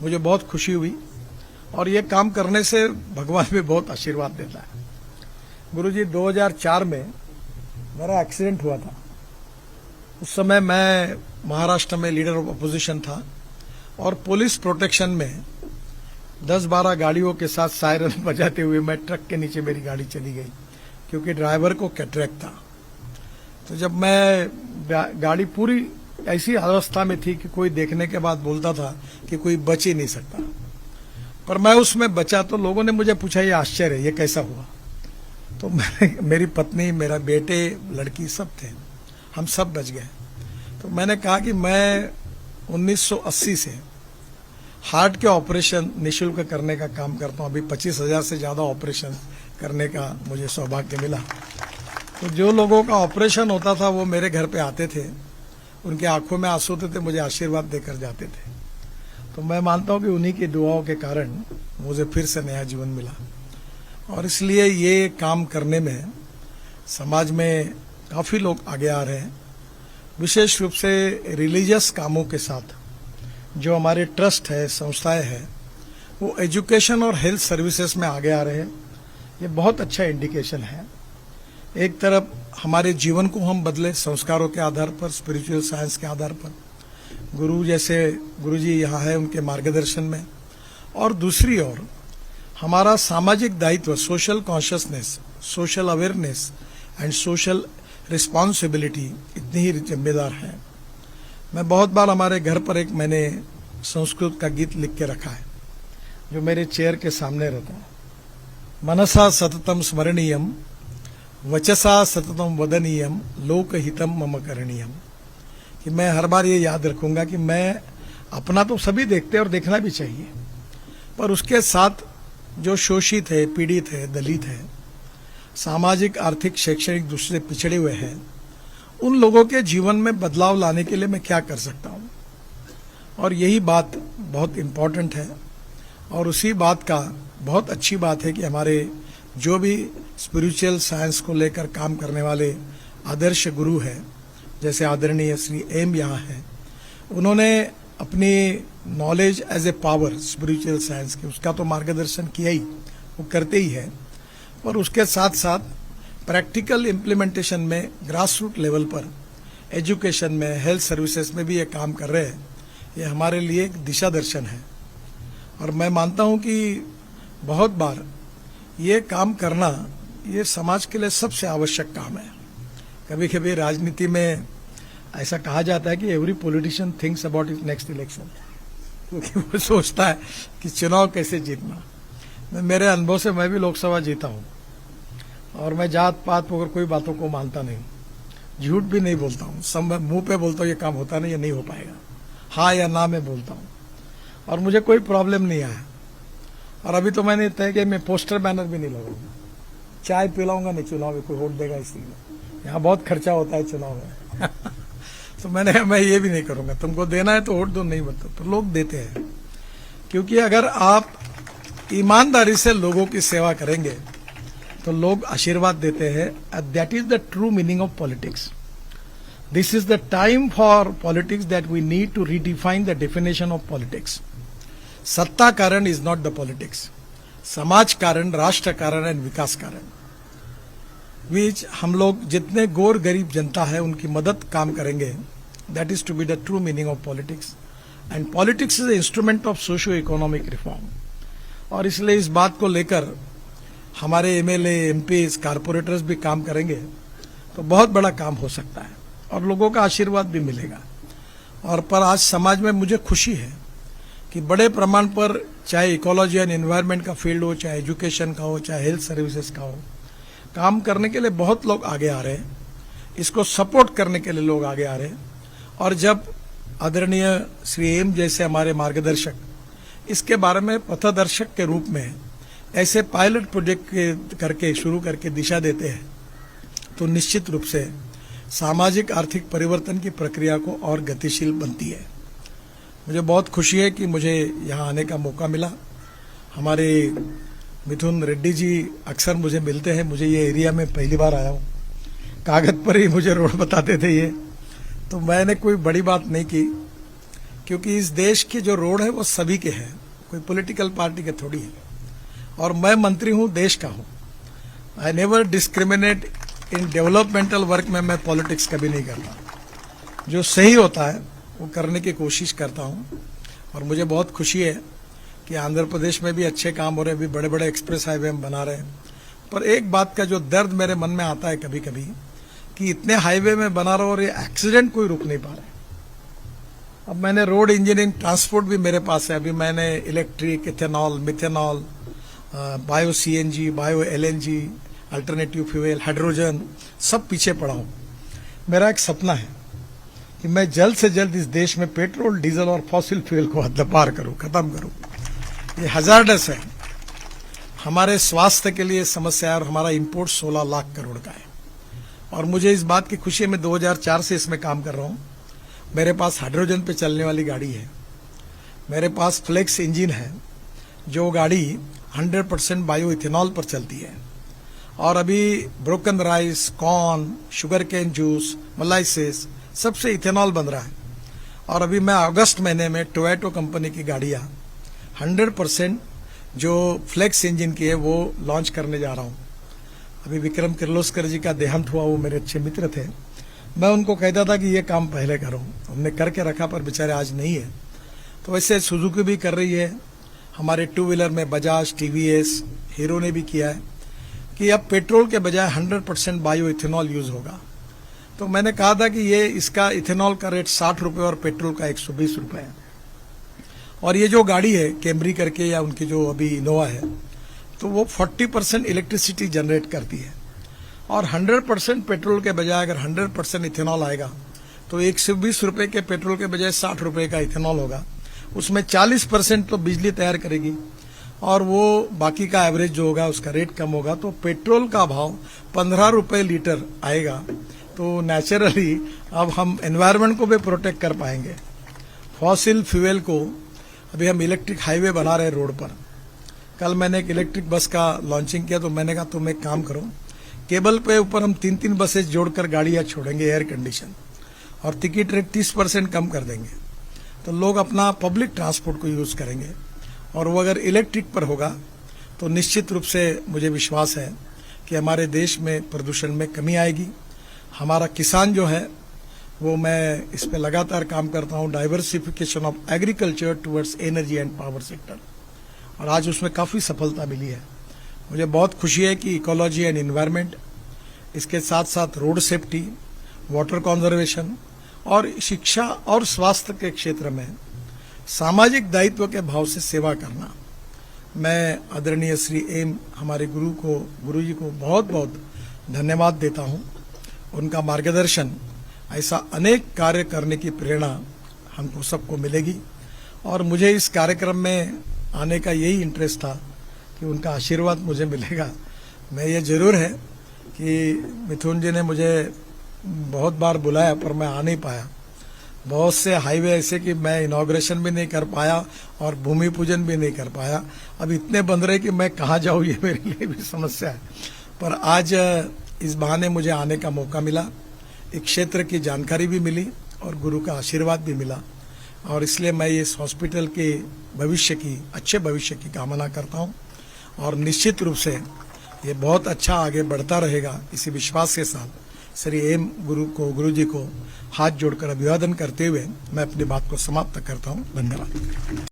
मुझे बहुत खुशी हुई और ये काम करने से भगवान भी बहुत आशीर्वाद देता है। गुरुजी 2004 में मेरा एक्सीडेंट हुआ था। उस समय मैं महाराष्ट्र में लीडर ऑफ अपोजिशन था और पुलिस प्रोटेक्शन में 10-12 गाड़ियों के साथ सायरन बजाते हुए मैं ट्रक के नीचे मेरी गाड़ी चली गई क्योंकि ड्राइवर को कैटरेक्ट था। तो जब मैं गाड़ी पूरी ऐसी अवस्था में थी कि कोई देखने के बाद बोलता था कि कोई बच ही नहीं सकता, पर मैं उसमें बचा। तो लोगों ने मुझे पूछा ये आश्चर्य है, ये कैसा हुआ? तो मेरी पत्नी, मेरा बेटे, लड़की सब थे, हम सब बच गए। तो मैंने कहा कि मैं 1980 से हार्ट के ऑपरेशन निःशुल्क करने का काम करता हूं। अभी 25,000 से ज्यादा ऑपरेशन करने का मुझे सौभाग्य मिला। तो जो लोगों का ऑपरेशन होता था वो मेरे घर पे आते थे, उनके आंखों में आंसू होते थे, मुझे आशीर्वाद देकर जाते थे। तो मैं मानता हूं कि उन्हीं की दुआओं के कारण मुझे फिर से नया जीवन मिला और इसलिए ये काम करने में समाज में काफी लोग आगे आ रहे हैं। विशेष रूप से रिलीजियस कामों के साथ जो हमारे ट्रस्ट है, संस्थाएं हैं, वो एजुकेशन और हेल्थ सर्विसेज में आगे आ रहे हैं। ये बहुत अच्छा इंडिकेशन है। एक तरफ हमारे जीवन को हम बदले संस्कारों के आधार पर, स्पिरिचुअल साइंस के आधार पर, गुरुजी यहाँ है उनके मार्गदर्शन में, और दूसरी ओर हमारा सामाजिक दायित्व, social consciousness, social awareness and social responsibility इतनी ही जिम्मेदार है। मैं बहुत बार हमारे घर पर एक मैंने संस्कृत का गीत लिख के रखा है जो मेरे चेयर के सामने रहता है। मनसा सततम स्मरणीयम, वचसा सततम वदनीयम, लोकहितम मम करणीयम। कि मैं हर बार ये याद रखूंगा कि मैं अपना तो सभी देखते हैं और देखना भी चाहिए, पर उसके साथ जो शोषित है, पीड़ित है, दलित है, सामाजिक, आर्थिक, शैक्षणिक दृष्टि से पिछड़े हुए हैं, उन लोगों के जीवन में बदलाव लाने के लिए मैं क्या कर सकता हूं। और यही बात बहुत इंपॉर्टेंट है और उसी बात का बहुत अच्छी बात है कि हमारे जो भी स्पिरिचुअल साइंस को लेकर काम करने वाले आदर्श गुरु हैं, जैसे आदरणीय श्री एम यहाँ है, उन्होंने अपनी knowledge as a power spiritual science की, उसका तो मार्गदर्शन किया ही, वो करते ही है, पर उसके साथ साथ प्रैक्टिकल इम्प्लीमेंटेशन में ग्रास रूट लेवल पर एजुकेशन में, हेल्थ सर्विसेज में भी ये काम कर रहे हैं। ये हमारे लिए एक दिशा दर्शन है और मैं मानता हूं कि बहुत बार ये काम करना ये समाज के लिए सबसे आवश्यक काम है। कभी कभी राजनीति में ऐसा कहा जाता है कि every politician thinks about is next election, क्योंकि वो सोचता है कि चुनाव कैसे जीतना। मेरे अनुभव से मैं भी लोकसभा जीता हूं और मैं जात पात वगैरह कोई बातों को मानता नहीं, झूठ भी नहीं बोलता हूं, सब मुंह पे बोलता हूं ये काम होता नहीं, ये नहीं हो पाएगा, हाँ या ना मैं बोलता हूं और मुझे कोई प्रॉब्लम नहीं आया। और अभी तो मैंने तय किया मैं पोस्टर बैनर भी नहीं लगाऊंगा, चाय पिलाऊंगा नहीं चुनाव में, कोई वोट देगा इसलिए, यहाँ बहुत खर्चा होता है चुनाव में तो मैंने कहा मैं ये भी नहीं करूंगा, तुमको देना है तो वोट दो, नहीं मतलब तो लोग देते हैं। क्योंकि अगर आप ईमानदारी से लोगों की सेवा करेंगे तो लोग आशीर्वाद देते हैं। That is the true meaning of politics. This is the time for politics that we need to redefine the definition of politics. सत्ता कारण इज नॉट द पॉलिटिक्स, समाज कारण, राष्ट्र कारण एंड विकास कारण। बीच हम लोग जितने गौर गरीब जनता है उनकी मदद काम करेंगे, that is to be the true meaning of politics. And politics is the instrument of socio economic reform. और इसलिए इस बात को लेकर हमारे एमएलए, एमपीज, कारपोरेटर्स भी काम करेंगे तो बहुत बड़ा काम हो सकता है और लोगों का आशीर्वाद भी मिलेगा। और पर आज समाज में मुझे खुशी है कि बड़े प्रमाण पर चाहे इकोलॉजी एंड एनवायरनमेंट का फील्ड हो, चाहे एजुकेशन का हो, चाहे हेल्थ सर्विसेज का हो, काम करने के लिए बहुत लोग आगे आ रहे हैं, इसको सपोर्ट करने के लिए लोग आगे आ रहे हैं। और जब आदरणीय श्री एम जैसे हमारे मार्गदर्शक इसके बारे में पथदर्शक के रूप में ऐसे पायलट प्रोजेक्ट करके शुरू करके दिशा देते हैं तो निश्चित रूप से सामाजिक आर्थिक परिवर्तन की प्रक्रिया को और गतिशील बनती है। मुझे बहुत खुशी है कि मुझे यहाँ आने का मौका मिला। हमारे मिथुन रेड्डी जी अक्सर मुझे मिलते हैं, मुझे ये एरिया में पहली बार आया हूँ, कागज पर ही मुझे रोड बताते थे ये, तो मैंने कोई बड़ी बात नहीं की। क्योंकि इस देश के जो रोड है वो सभी के हैं, कोई पॉलिटिकल पार्टी के थोड़ी है। और मैं मंत्री हूं, देश का हूं। I never discriminate in developmental work में मैं पॉलिटिक्स कभी नहीं करता। जो सही होता है वो करने की कोशिश करता हूं। और मुझे बहुत खुशी है कि आंध्र प्रदेश में भी अच्छे काम हो रहे हैं, अभी बड़े बड़े एक्सप्रेस हाईवे हम बना रहे हैं। पर एक बात का जो दर्द मेरे मन में आता है कभी कभी कि इतने हाईवे में बना रहा हूं और ये एक्सीडेंट कोई रुक नहीं पा रहे। अब मैंने रोड इंजीनियरिंग ट्रांसपोर्ट भी मेरे पास है। अभी मैंने electric, ethanol, methanol, bio CNG, bio LNG, alternative fuel, hydrogen, सब पीछे पड़ा हूं। मेरा एक सपना है कि मैं जल्द से जल्द इस देश में पेट्रोल, डीजल और फॉसिल फ्यूल को हद्दपार करूं, खत्म करूं। ये हजार्डस है, हमारे स्वास्थ्य के लिए समस्या है। और हमारा इंपोर्ट 16 लाख करोड़ का है। और मुझे इस बात की खुशी है, मैं 2004 से इसमें काम कर रहा हूं। मेरे पास हाइड्रोजन पे चलने वाली गाड़ी है, मेरे पास फ्लेक्स इंजन है, जो गाड़ी 100% बायो इथेनॉल पर चलती है। और अभी broken rice, corn, sugar cane juice, molasses, सबसे इथेनॉल बन रहा है। और अभी मैं अगस्त महीने में टोयोटा कंपनी की गाड़ियां 100% जो फ्लेक्स इंजन की है वो लॉन्च करने जा रहा हूं। अभी विक्रम किर्लोस्कर जी का देहांत हुआ, वो मेरे अच्छे मित्र थे। मैं उनको कहता था कि ये काम पहले करो, हमने करके रखा, पर बेचारे आज नहीं है। तो वैसे सुजुकी भी कर रही है, हमारे टू व्हीलर में बजाज, टीवीएस, हीरो ने भी किया है कि अब पेट्रोल के बजाय 100% बायो इथेनॉल यूज होगा। तो मैंने कहा था कि ये इसका इथेनॉल का रेट 60 रुपए और पेट्रोल का 120 रुपए है। और ये जो गाड़ी है कैमरी करके, या उनकी जो अभी इनोवा है, तो वो 40% इलेक्ट्रिसिटी जनरेट करती है। और 100% पेट्रोल के बजाय अगर 100% इथेनॉल आएगा तो 120 रुपए के पेट्रोल के बजाय 60 रुपए का इथेनॉल होगा। उसमें 40% तो बिजली तैयार करेगी और वो बाकी का एवरेज जो होगा उसका रेट कम होगा। तो पेट्रोल का भाव 15 रुपए लीटर आएगा। तो नेचुरली अब हम एनवायरनमेंट को भी प्रोटेक्ट कर पाएंगे। फॉसिल फ्यूल को अभी हम इलेक्ट्रिक हाईवे बना रहे हैं रोड पर। कल मैंने एक इलेक्ट्रिक बस का लॉन्चिंग किया, तो मैंने कहा तुम एक काम करो, केबल पे ऊपर हम 3-3 बसेस जोड़कर गाड़ियां छोड़ेंगे एयर कंडीशन, और टिकट रेट 30% कम कर देंगे। तो लोग अपना पब्लिक ट्रांसपोर्ट को यूज करेंगे। और वो अगर इलेक्ट्रिक पर होगा तो निश्चित रूप से मुझे विश्वास है कि हमारे देश में प्रदूषण में कमी आएगी। हमारा किसान जो है वो, मैं इस पे लगातार काम करता हूँ, diversification of agriculture towards energy and power sector, और आज उसमें काफ़ी सफलता मिली है। मुझे बहुत खुशी है कि इकोलॉजी एंड इन्वायरमेंट, इसके साथ साथ रोड सेफ्टी, वाटर कंजर्वेशन और शिक्षा और स्वास्थ्य के क्षेत्र में सामाजिक दायित्व के भाव से सेवा करना, मैं आदरणीय श्री एम हमारे गुरु जी को बहुत बहुत धन्यवाद देता हूं। उनका मार्गदर्शन, ऐसा अनेक कार्य करने की प्रेरणा हमको सबको मिलेगी। और मुझे इस कार्यक्रम में आने का यही इंटरेस्ट था कि उनका आशीर्वाद मुझे मिलेगा। मैं ये जरूर है कि मिथुन जी ने मुझे बहुत बार बुलाया पर मैं आ नहीं पाया। बहुत से हाईवे ऐसे कि मैं इनॉग्रेशन भी नहीं कर पाया और भूमि पूजन भी नहीं कर पाया। अब इतने बंद रहे कि मैं कहाँ जाऊँ, ये मेरे लिए भी समस्या है। पर आज इस बहाने मुझे आने का मौका मिला, एक क्षेत्र की जानकारी भी मिली और गुरु का आशीर्वाद भी मिला। और इसलिए मैं इस हॉस्पिटल के भविष्य की, अच्छे भविष्य की कामना करता हूँ। और निश्चित रूप से ये बहुत अच्छा आगे बढ़ता रहेगा, इसी विश्वास के साथ श्री एम गुरु जी को हाथ जोड़कर अभिवादन करते हुए मैं अपनी बात को समाप्त करता हूँ। धन्यवाद।